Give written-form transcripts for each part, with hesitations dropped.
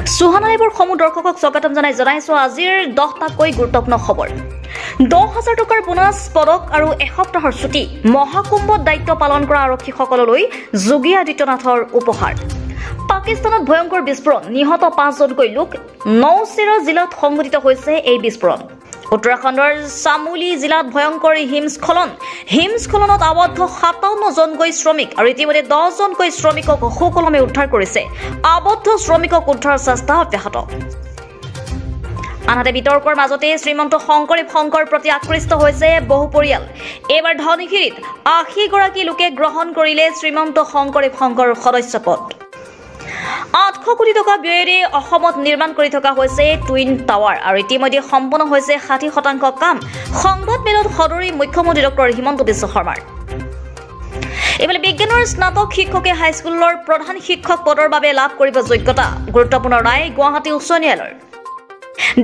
সুহানা লাইভৰ সমূহ দৰ্শকক স্বাগতম জনাইছো আজিৰ 10টাকৈ গুৰুত্বপূৰ্ণ খবৰ 10,000 টকাৰ বোনাছ পদক আৰু এসপ্তাহৰ ছুটি মহাকুম্ভত দায়িত্ব পালন কৰা আৰক্ষীসকললৈ যোগী আদিত্যনাথৰ উপহাৰ পাকিস্তানত ভয়ংকৰ বিস্ফোৰণ নিহত 5 জনকৈ লোক নৌচেৰা জিলাত সংঘটিত হৈছে এই বিস্ফোৰণ উত্তৰাখণ্ডৰ চামুলি জিলাত ভয়ংকৰ হিমস্খলনত আবদ্ধ 57 জনকৈ শ্ৰমিক আৰু ইতিমধ্যে 10 জনকৈ শ্ৰমিকক সুকলমে উদ্ধাৰ কৰিছে আবদ্ধ শ্ৰমিকক উদ্ধাৰ চেষ্টা অব্যাহত আনহাতে বিতৰ্কৰ মাজতে শ্ৰীমন্ত শংকৰ প্ৰতি আকৃষ্ট হৈছে বহু পৰিয়াল এবাৰ ধনীখিৰিত 80 গৰাকী লোকে গ্ৰহণ কৰিলে শ্ৰীমন্ত শংকৰ সদস্যপদ 800 কোটি টকা ব্যয়েৰে অসমত নিৰ্মাণ কৰি থকা হৈছে টুইন টাৱাৰ আৰু ইতিমধ্যে সম্পন্ন হৈছে 60% কাম সংবাদ মেলত সদৰী মুখ্যমন্ত্ৰী ডক্টৰ হিমন্ত বিশ্ব শৰ্মাৰ এবেলে বিজ্ঞানৰ স্নাতক শিক্ষকে হাইস্কুলৰ প্ৰধান শিক্ষক পদৰ বাবে লাভ কৰিব যোগ্যতা গুৰুত্বপূৰ্ণ ৰায় গুৱাহাটী উচ্চ ন্যায়ালয়ৰ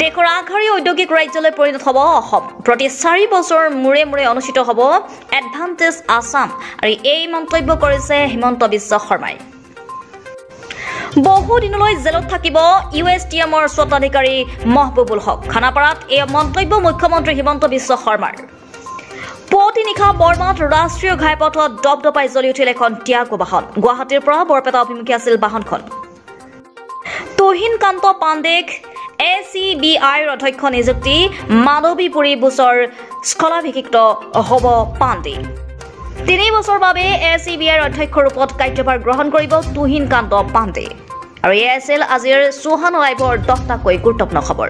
দেশৰ আগশাৰী ঔদ্যোগিক ৰাজ্যলৈ পৰিণত হ'ব অসম প্ৰতি 4 বছৰ মূৰে মূৰে অনুষ্ঠিত হ'ব এডভান্টেজ আসাম আৰু এই মন্তব্য কৰিছে হিমন্ত বিশ্ব শৰ্মাই বহু দিনলৈ জেলত থাকিব ইউএছটিএমৰ স্বত্বাধিকাৰী মহবুবুল হক খানাপাৰাত এই মন্তব্য মুখ্যমন্ত্ৰী হিমন্ত বিশ্ব শৰ্মাৰ পুৱতি নিশা বৰমাত ৰাষ্ট্ৰীয় ঘাইপথত দপদপাই জ্বলি উঠিল এখন টিয়াগো বাহন গুৱাহাটীৰ পৰা বৰপেটা অভিমুখী আছিল বাহনখন তুহিনকান্ত পাণ্ডেক ACBIৰ অধ্যক্ষ নিযুক্তি মানৱীপুৰী বুচৰ স্কলাভিষিক্ত হ'ব পাণ্ডে 3 বছৰ বাবে ACBIৰ অধ্যক্ষ ৰূপত কাৰ্যভাৰ গ্ৰহণ কৰিব তুহিনকান্ত পাণ্ডে আৰু এয়া আছিল আজিৰ সুহানা লাইভৰ 10টাকৈ গুৰুত্বপূৰ্ণ খবৰ